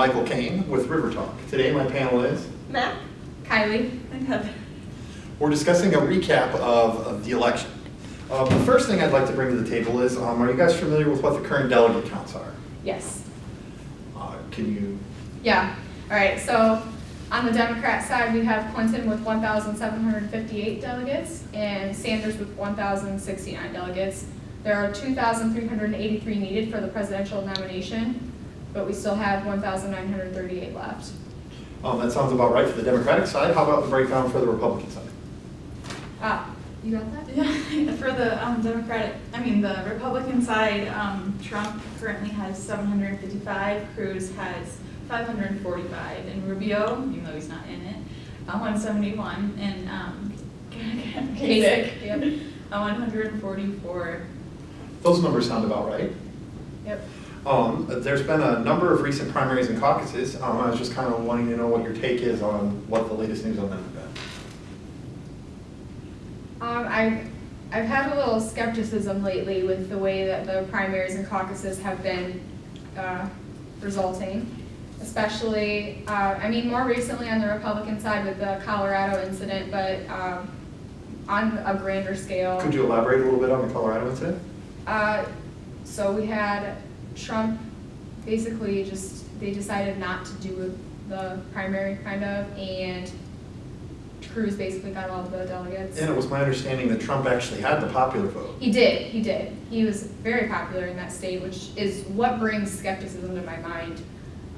Michael Cain with River Talk. Today my panel is Matt, Kylie, and Heather. We're discussing a recap of the election. The first thing I'd like to bring to the table is, are you guys familiar with what the current delegate counts are? Yes. Can you? Yeah. All right. So on the Democrat side, we have Clinton with 1,758 delegates and Sanders with 1,069 delegates. There are 2,383 needed for the presidential nomination, but we still have 1,938 left. That sounds about right for the Democratic side. How about the breakdown for the Republican side? You got that? Yeah, for the the Republican side, Trump currently has 755, Cruz has 545, and Rubio, even though he's not in it, 171, and Kasich, yep. 144. Those numbers sound about right. Yep. There's been a number of recent primaries and caucuses. I was just kind of wanting to know what your take is on what the latest news on them have been. I've had a little skepticism lately with the way that the primaries and caucuses have been resulting, especially, more recently on the Republican side with the Colorado incident, but on a grander scale. Could you elaborate a little bit on the Colorado incident? So we had Trump basically they decided not to do the primary and Cruz basically got all of the delegates. And it was my understanding that Trump actually had the popular vote. He did. He was very popular in that state, which is what brings skepticism to my mind.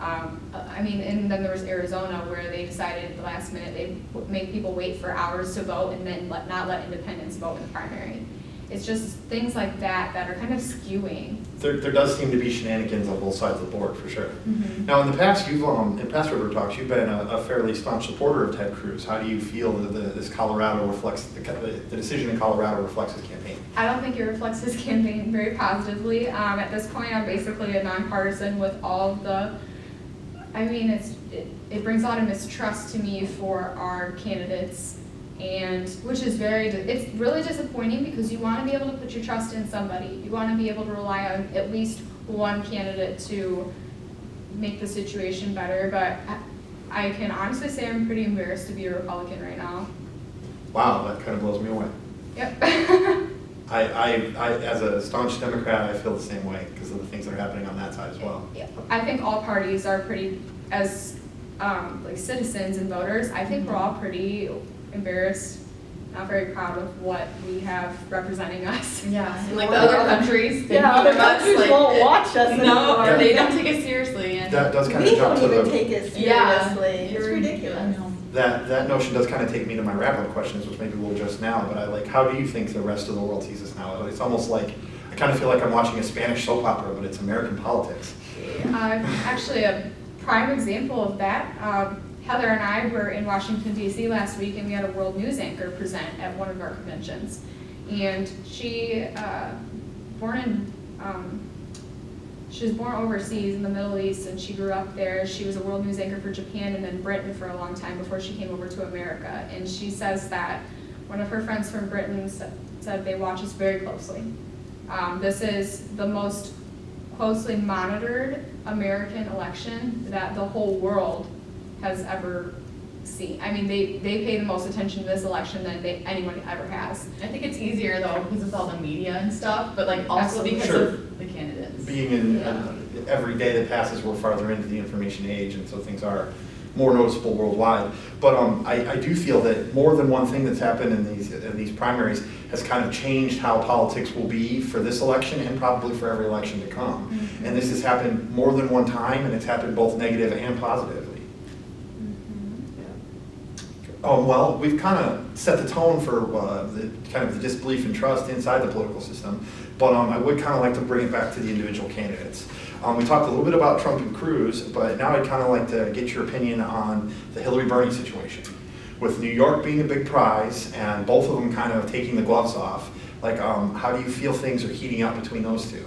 And then there was Arizona where they decided at the last minute they make people wait for hours to vote and then not let independents vote in the primary. It's just things like that that are kind of skewing. There does seem to be shenanigans on both sides of the board, for sure. Mm-hmm. Now, in the past, in past River Talks, you've been a fairly staunch supporter of Ted Cruz. How do you feel that this Colorado reflects, the decision in Colorado reflects his campaign? I don't think it reflects his campaign very positively. At this point, I'm basically a nonpartisan with all of the, it brings a lot of mistrust to me for our candidates. And which is it's really disappointing because you want to be able to put your trust in somebody. You want to be able to rely on at least one candidate to make the situation better. But I can honestly say I'm pretty embarrassed to be a Republican right now. Wow, that kind of blows me away. Yep. I as a staunch Democrat, I feel the same way because of the things that are happening on that side as well. Yeah. I think all parties are pretty, as like citizens and voters, I think we're all pretty embarrassed, not very proud of what we have representing us. Yeah, and like the other countries, they other countries won't watch us anymore. No, they don't take us seriously. And that does kind of we jump don't to even take it seriously. It's ridiculous. That notion does kind of take me to my wrap-up questions, which maybe we'll address now. But how do you think the rest of the world sees us now? It's almost like I kind of feel like I'm watching a Spanish soap opera, but it's American politics. Actually, a prime example of that. Heather and I were in Washington, D.C. last week, and we had a world news anchor present at one of our conventions. And she was born overseas in the Middle East, and she grew up there. She was a world news anchor for Japan and then Britain for a long time before she came over to America. And she says that one of her friends from Britain said they watch us very closely. This is the most closely monitored American election that the whole world has ever seen. They pay the most attention to this election than anyone ever has. I think it's easier though because of all the media and stuff, but also Absolutely. because Sure. of the candidates. Being in every day that passes, we're farther into the information age, and so things are more noticeable worldwide. But I do feel that more than one thing that's happened in these primaries has kind of changed how politics will be for this election and probably for every election to come. Mm-hmm. And this has happened more than one time, and it's happened both negative and positively. Well, we've kind of set the tone for the disbelief and trust inside the political system, but I would kind of like to bring it back to the individual candidates. We talked a little bit about Trump and Cruz, but now I'd kind of like to get your opinion on the Hillary-Bernie situation. With New York being a big prize and both of them kind of taking the gloves off, how do you feel things are heating up between those two?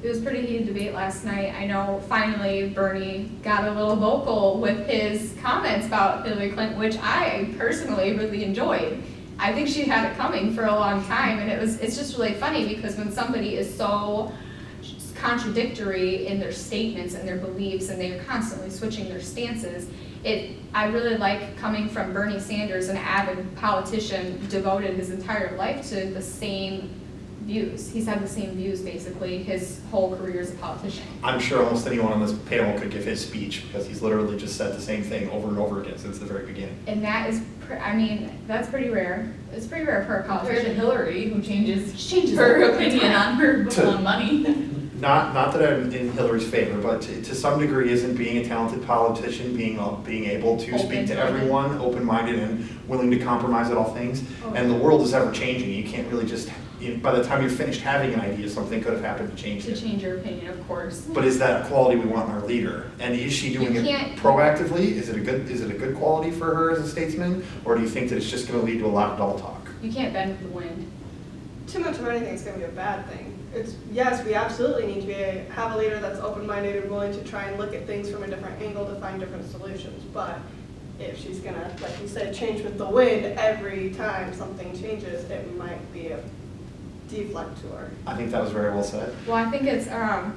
It was a pretty heated debate last night. I know finally Bernie got a little vocal with his comments about Hillary Clinton, which I personally really enjoyed. I think she had it coming for a long time, and it's just really funny because when somebody is so contradictory in their statements and their beliefs, and they're constantly switching their stances. I really like coming from Bernie Sanders, an avid politician, devoted his entire life to the same views. He's had the same views basically his whole career as a politician. I'm sure almost anyone on this panel could give his speech because he's literally just said the same thing over and over again since the very beginning. And that is, that's pretty rare. It's pretty rare for a Compared to politician. Hillary, who changes her her opinion on her on money. Not that I'm in Hillary's favor, but to some degree, isn't being a talented politician, being able to speak to everyone, open-minded and willing to compromise at all things. And the world is ever changing. You can't really just, by the time you're finished having an idea, something could have happened to change it. To change your opinion, of course. But is that a quality we want in our leader? And is she doing it proactively? Is it a good quality for her as a statesman? Or do you think that it's just going to lead to a lot of double talk? You can't bend with the wind. Too much of anything is going to be a bad thing. Yes, we absolutely need to have a leader that's open-minded and willing to try and look at things from a different angle to find different solutions. But if she's going to, like you said, change with the wind every time something changes, it might be a deflect to her. I think that was very well said. Well, I think it's, one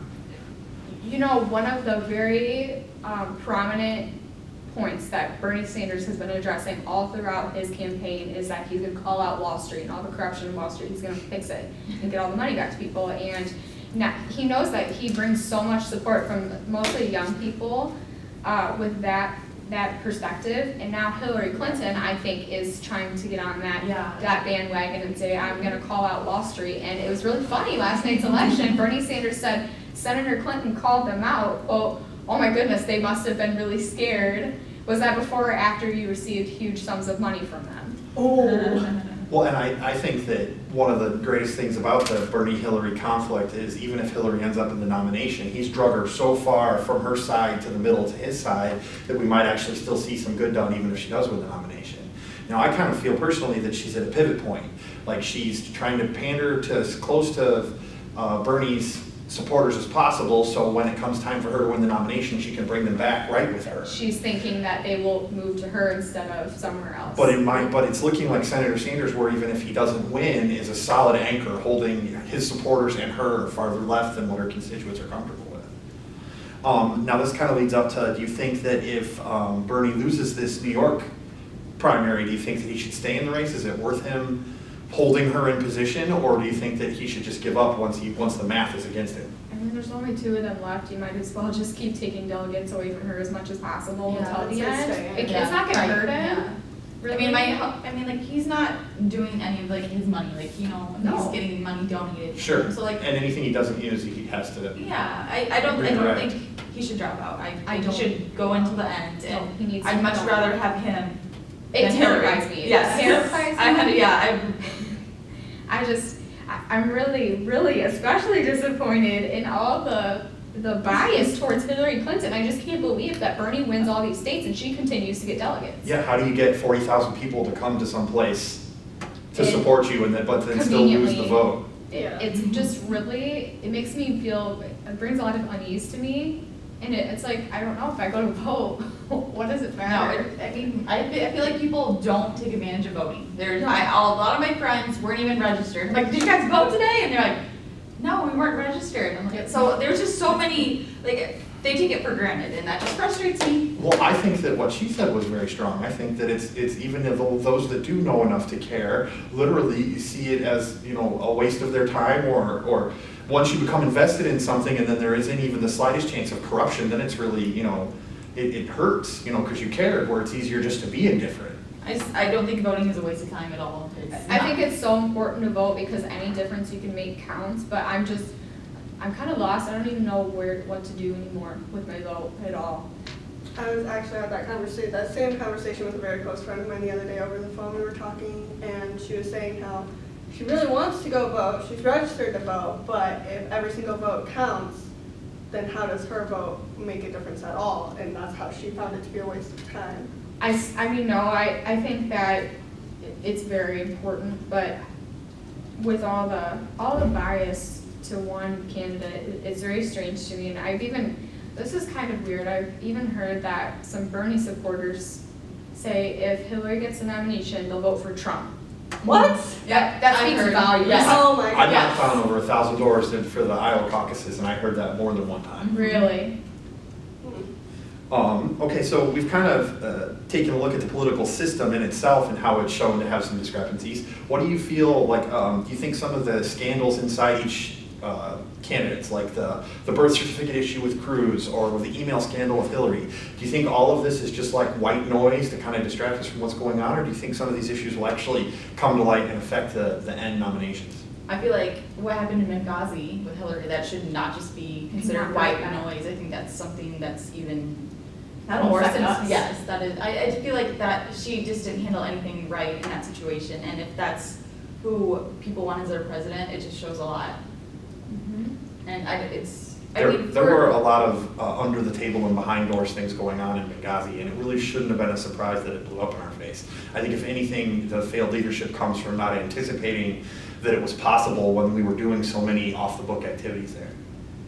of the very prominent points that Bernie Sanders has been addressing all throughout his campaign is that he's going to call out Wall Street and all the corruption in Wall Street. He's going to fix it and get all the money back to people. And now he knows that he brings so much support from mostly young people with that perspective. And now Hillary Clinton, I think, is trying to get on that bandwagon and say, I'm going to call out Wall Street. And it was really funny last night's election. Bernie Sanders said Senator Clinton called them out, quote, "Oh my goodness, they must have been really scared." Was that before or after you received huge sums of money from them? Oh. Well, and I think that one of the greatest things about the Bernie-Hillary conflict is even if Hillary ends up in the nomination, he's drug her so far from her side to the middle to his side that we might actually still see some good done even if she does win the nomination. Now, I kind of feel personally that she's at a pivot point. Like she's trying to pander to as close to Bernie's supporters as possible, so when it comes time for her to win the nomination, she can bring them back right with her. She's thinking that they will move to her instead of somewhere else. But it's looking like Senator Sanders, where even if he doesn't win, is a solid anchor holding his supporters and her farther left than what her constituents are comfortable with. Now this kind of leads up to, do you think that if Bernie loses this New York primary, do you think that he should stay in the race? Is it worth him holding her in position, or do you think that he should just give up once the math is against him? I mean, there's only 2 of them left. You might as well just keep taking delegates away from her as much as possible until the end. It's not going to hurt him. Yeah. Really? I mean, like he's not doing any of like his money. Like he's getting money donated. Sure. So like, and anything he doesn't use, he has to. Yeah, I don't think he should drop out. He should go until the end, and I'd much rather have him. It terrifies me. Yes. It terrifies me. I'm really, really especially disappointed in all the bias towards Hillary Clinton. I just can't believe that Bernie wins all these states and she continues to get delegates. Yeah, how do you get 40,000 people to come to some place to support you but then still lose the vote? It's just really, it makes me feel, it brings a lot of unease to me. And it's like, I don't know if I go to vote, what does it matter? No, I feel like people don't take advantage of voting. A lot of my friends weren't even registered. I'm like, did you guys vote today? And they're like, no, we weren't registered. I'm like, so there's just so many, like, they take it for granted, and that just frustrates me. Well, I think that what she said was very strong. I think that it's even if those that do know enough to care literally see it as, a waste of their time, or once you become invested in something and then there isn't even the slightest chance of corruption, then it's really, it hurts, because you cared, where it's easier just to be indifferent. I don't think voting is a waste of time at all. I think it's so important to vote because any difference you can make counts, but I'm kind of lost. I don't even know what to do anymore with my vote at all. I was actually at that same conversation with a very close friend of mine the other day over the phone. We were talking, and she was saying how she really wants to go vote. She's registered to vote, but if every single vote counts, then how does her vote make a difference at all? And that's how she found it to be a waste of time. I think that it's very important, but with all the bias to one candidate, it's very strange to me. And this is kind of weird, I've even heard that some Bernie supporters say if Hillary gets the nomination, they'll vote for Trump. What? Yep, That I speaks heard. volumes. Yes. Oh my I god. knocked on over 1,000 doors for the Iowa caucuses, and I heard that more than one time. Really? Okay, so we've kind of taken a look at the political system in itself and how it's shown to have some discrepancies. What do you feel like, do you think some of the scandals inside each candidates, like the birth certificate issue with Cruz or with the email scandal with Hillary, do you think all of this is just like white noise to kind of distract us from what's going on, or do you think some of these issues will actually come to light and affect the end nominations? I feel like what happened in Benghazi with Hillary, that should not just be considered Not white right. noise. I think that's something that's even That'll more affect than us. Yes, that is. I feel like that she just didn't handle anything right in that situation, and if that's who people want as their president, it just shows a lot. And There were a lot of under the table and behind doors things going on in Benghazi, and it really shouldn't have been a surprise that it blew up in our face. I think if anything, the failed leadership comes from not anticipating that it was possible when we were doing so many off-the-book activities there.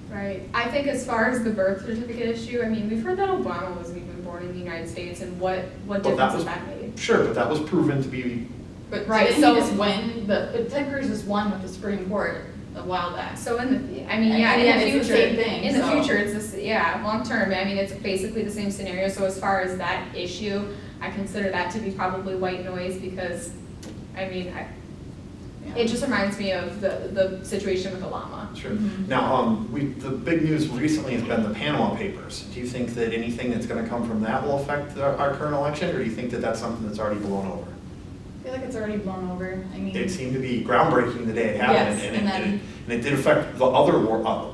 Right. I think as far as the birth certificate issue, I mean, we've heard that Obama wasn't even born in the United States, and what difference has that made? Sure, but that was proven to be. But Right, didn't so- he just win? But Ted Cruz just won with the Supreme Court a while back. So in the, I mean, yeah, Yeah, in the it's the future, same thing, in the so- future, it's this, yeah, long term. I mean, it's basically the same scenario. So as far as that issue, I consider that to be probably white noise because, I mean, it just reminds me of the situation with Obama. Sure. Now, the big news recently has been the Panama Papers. Do you think that anything that's going to come from that will affect our current election, or do you think that that's something that's already blown over? I feel like it's already blown over. I mean, It seemed to be groundbreaking the day it happened, Yes, and it did affect the other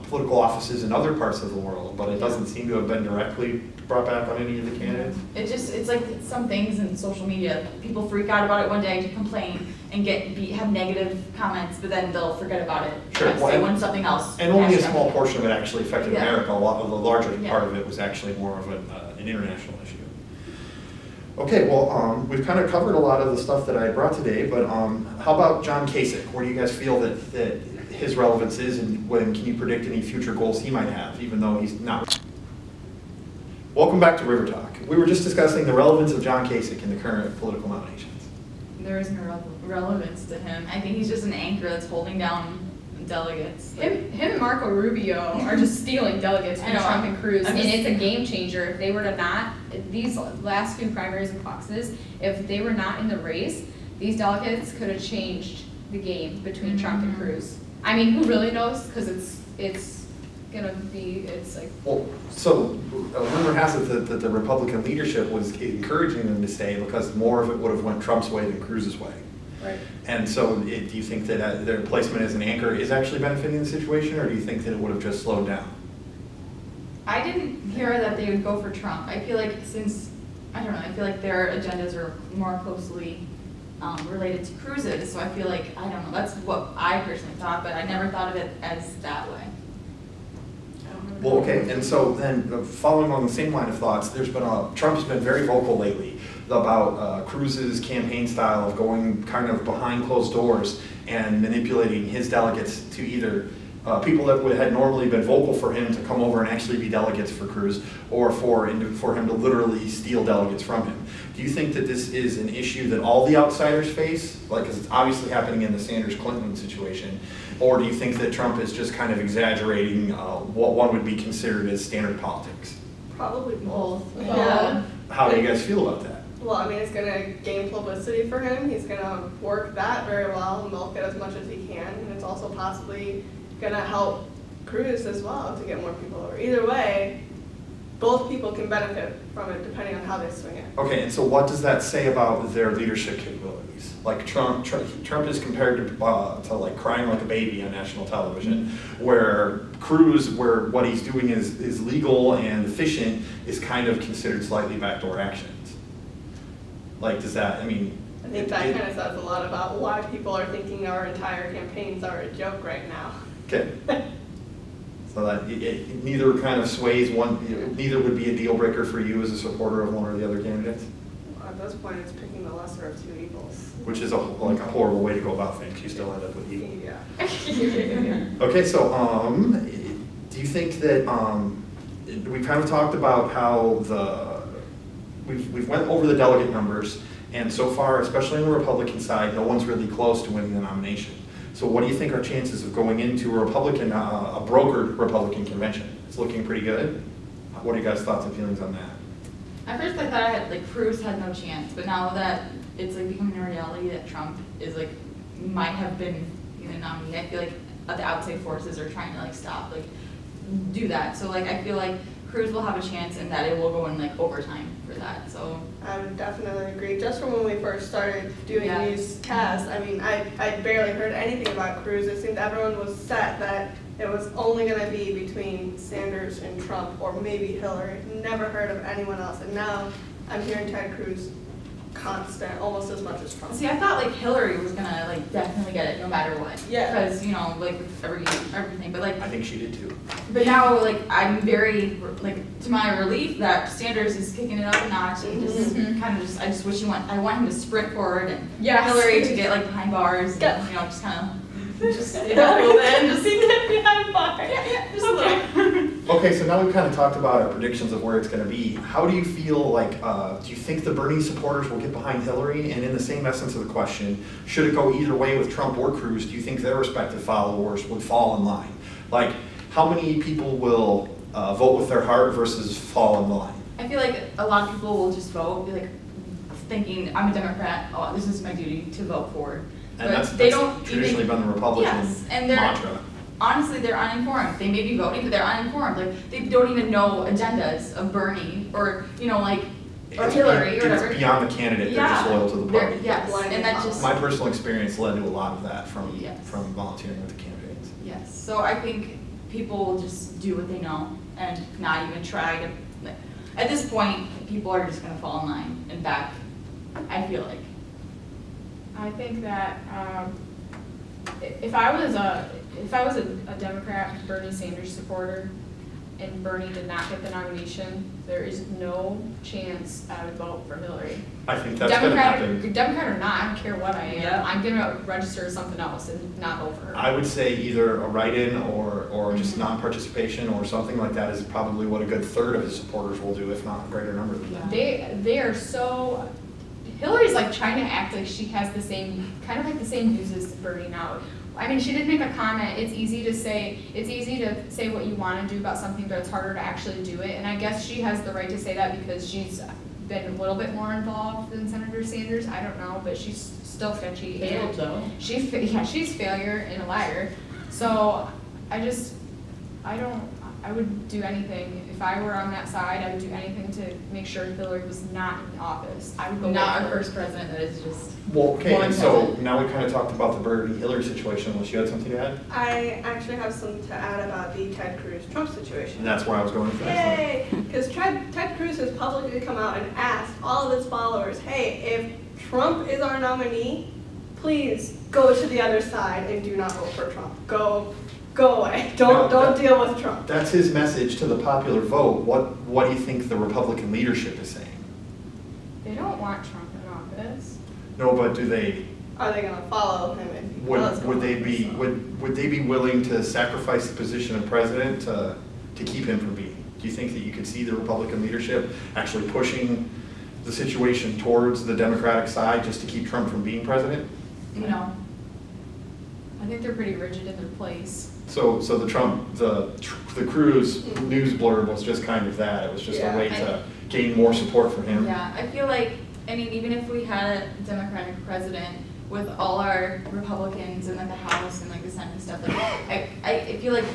political offices in other parts of the world, but it doesn't seem to have been directly brought back on any of the candidates. it's like some things in social media. People freak out about it one day to complain and have negative comments, but then they'll forget about it. Sure. Next day when something else. And only a hashtag. small portion of it actually affected Yeah. America. A lot of the larger Yeah. part of it was actually more of an international issue. Okay, well, we've kind of covered a lot of the stuff that I brought today, but how about John Kasich? Where do you guys feel that his relevance is, and when can you predict any future goals he might have, even though he's not? Welcome back to River Talk. We were just discussing the relevance of John Kasich in the current political nominations. There is no relevance to him. I think he's just an anchor that's holding down delegates. Him and Marco Rubio are just stealing delegates from I know. Trump and Cruz, I'm and just- it's a game changer. If they were to not, these last few primaries and caucuses, if they were not in the race, these delegates could have changed the game between Trump and Cruz. I mean, who really knows? Because it's gonna be, it's like, Well, so rumor has it that the Republican leadership was encouraging them to stay because more of it would have went Trump's way than Cruz's way. right. And so do you think that their placement as an anchor is actually benefiting the situation, or do you think that it would have just slowed down? I didn't hear that they would go for Trump. I feel like I feel like their agendas are more closely related to Cruz's, so I feel like, I don't know, that's what I personally thought, but I never thought of it as that way. Well, okay, and so then following on the same line of thoughts, Trump's been very vocal lately about Cruz's campaign style of going kind of behind closed doors and manipulating his delegates to either people that had normally been vocal for him to come over and actually be delegates for Cruz, or for him to literally steal delegates from him. Do you think that this is an issue that all the outsiders face, like, because it's obviously happening in the Sanders-Clinton situation, or do you think that Trump is just kind of exaggerating what one would be considered as standard politics? Probably both. Both. Yeah. How do you guys feel about that? Well, I mean, it's gonna gain publicity for him. He's gonna work that very well and milk it as much as he can. And it's also possibly gonna help Cruz as well to get more people over. Either way, both people can benefit from it depending on how they swing it. Okay, and so what does that say about their leadership capabilities? Like Trump is compared to like crying like a baby on national television, where Cruz, where what he's doing is legal and efficient, is kind of considered slightly backdoor actions. Like, does that, I mean... I think that kind of says a lot about why people are thinking our entire campaigns are a joke right now. Okay. So that neither kind of sways one, neither would be a deal breaker for you as a supporter of one or the other candidates? At this point, it's picking the lesser of two evils. Which is like a horrible way to go about things. You still end up with evil. Yeah. Okay, so do you think that we kind of talked about how we've went over the delegate numbers, and so far, especially on the Republican side, no one's really close to winning the nomination. So what do you think our chances of going into a Republican, a brokered Republican convention? It's looking pretty good. What are you guys' thoughts and feelings on that? At first I thought Cruz had no chance, but now that it's like becoming a reality that Trump is like, might have been the nominee, I feel like the outside forces are trying to like stop, like do that. So like I feel like Cruz will have a chance and that it will go in like overtime for that, so. I would definitely agree. Just from when we first started doing these casts, I mean, I barely heard anything about Cruz. It seemed everyone was set that it was only going to be between Sanders and Trump or maybe Hillary. Never heard of anyone else. And now I'm hearing Ted Cruz constant, almost as much as Trump. See, I thought like Hillary was gonna like definitely get it no matter what. Yeah. Because you know like with everything, but like. I think she did too. But now like I'm very like to my relief that Sanders is kicking it up a notch and just kind of just I just wish I want him to sprint forward and Hillary to get like behind bars and you know just kind of. Just a little bit and just get behind bars. Just a little. Okay, so now we've kind of talked about our predictions of where it's going to be. How do you feel like, do you think the Bernie supporters will get behind Hillary? And in the same essence of the question, should it go either way with Trump or Cruz, do you think their respective followers would fall in line? Like, how many people will vote with their heart versus fall in line? I feel like a lot of people will just vote, like, thinking, I'm a Democrat, oh, this is my duty to vote for. And that's traditionally been the Republican mantra. Honestly, they're uninformed. They may be voting, but they're uninformed. Like they don't even know agendas of Bernie or you know like or Hillary or whatever. It's beyond the candidate. They're just loyal to the party. Yes, and that's just my personal experience led to a lot of that from from volunteering with the candidates. Yes. So I think people will just do what they know and not even try to. At this point, people are just going to fall in line and back. I feel like. I think that if I was a Democrat Bernie Sanders supporter and Bernie did not get the nomination, there is no chance I would vote for Hillary. I think that's going to happen. Democrat or not, I don't care what I am. Yeah. I'm going to register as something else and not vote for her. I would say either a write-in or just non-participation or something like that is probably what a good third of his supporters will do, if not a greater number than that. They are so. Hillary's like trying to act like she has the same, kind of like the same views as Bernie now. I mean, she did make a comment, it's easy to say what you want to do about something, but it's harder to actually do it. And I guess she has the right to say that because she's been a little bit more involved than Senator Sanders. I don't know, but she's still sketchy. Failed though. She's failure and a liar. So I would do anything. If I were on that side, I would do anything to make sure Hillary was not in office. I would go not our first president that is just. Well, okay, and so now we kind of talked about the Bernie-Hillary situation. Unless you had something to add? I actually have something to add about the Ted Cruz-Trump situation. And that's where I was going with that. Yay! Because Ted Cruz has publicly come out and asked all of his followers, hey, if Trump is our nominee, please go to the other side and do not vote for Trump. Go away. Don't deal with Trump. That's his message to the popular vote. What do you think the Republican leadership is saying? They don't want Trump in office. No, but do they? Are they going to follow him? And would they be willing to sacrifice the position of president to keep him from being? Do you think that you could see the Republican leadership actually pushing the situation towards the Democratic side just to keep Trump from being president? No. I think they're pretty rigid in their place. So the Cruz news blurb was just kind of that. It was just a way to gain more support for him. Yeah, I feel like, I mean, even if we had a Democratic president with all our Republicans and like the House and like the Senate and stuff, like I feel like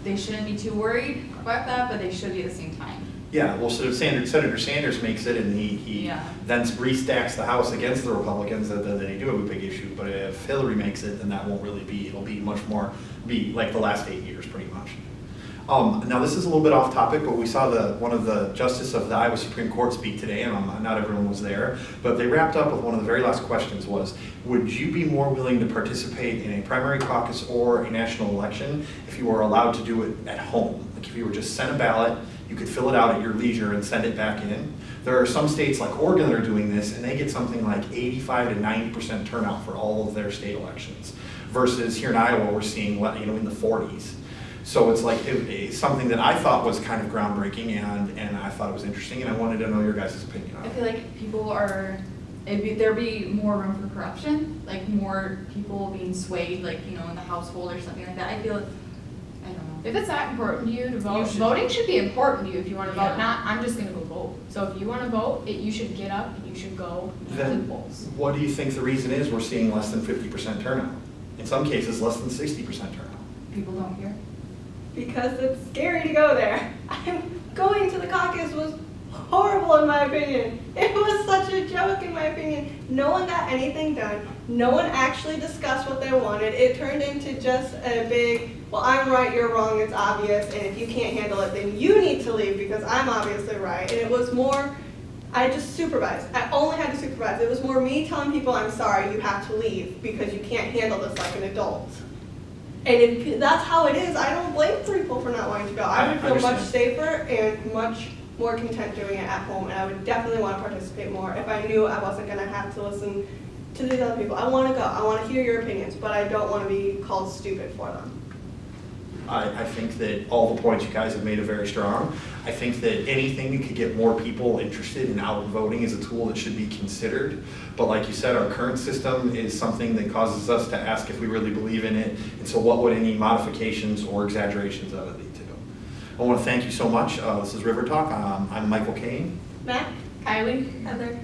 they shouldn't be too worried about that, but they should be at the same time. Yeah, well, so if Senator Sanders makes it and he then restacks the House against the Republicans, then they do have a big issue. But if Hillary makes it, then that won't really be, it'll be much more, be like the last 8 years pretty much. Now this is a little bit off topic, but we saw one of the justices of the Iowa Supreme Court speak today, and not everyone was there, but they wrapped up with one of the very last questions was, would you be more willing to participate in a primary caucus or a national election if you were allowed to do it at home? Like if you were just sent a ballot, you could fill it out at your leisure and send it back in. There are some states like Oregon that are doing this, and they get something like 85 to 90% turnout for all of their state elections, versus here in Iowa we're seeing in the 40s. So it's like, it's something that I thought was kind of groundbreaking, and I thought it was interesting, and I wanted to know your guys' opinion on I it. feel like people are, there'd be more room for corruption, like more people being swayed, like, you know, in the household or something like that. I feel, I don't know. If it's that important to you to vote, should- voting should be important to you if you want to Yeah. vote, not, I'm just gonna go vote. So if you want to vote, you should get up and you should go to the Then, polls. what do you think the reason is we're seeing less than 50% turnout? In some cases, less than 60% turnout. People don't care. Because it's scary to go there. Going to the caucus was horrible in my opinion. It was such a joke in my opinion. No one got anything done. No one actually discussed what they wanted. It turned into just a big, well, I'm right, you're wrong, it's obvious, and if you can't handle it, then you need to leave because I'm obviously right. And it was more, I just supervised. I only had to supervise. It was more me telling people, I'm sorry, you have to leave because you can't handle this like an adult. And if that's how it is, I don't blame people for not wanting to go. I would feel much safer and much more content doing it at home, and I would definitely want to participate more if I knew I wasn't going to have to listen to these other people. I want to go. I want to hear your opinions, but I don't want to be called stupid for them. I think that all the points you guys have made are very strong. I think that anything that could get more people interested in out voting is a tool that should be considered. But like you said, our current system is something that causes us to ask if we really believe in it. And so what would any modifications or exaggerations of it lead to? I want to thank you so much. This is River Talk. I'm Michael Cain. Matt? Kylie? Heather?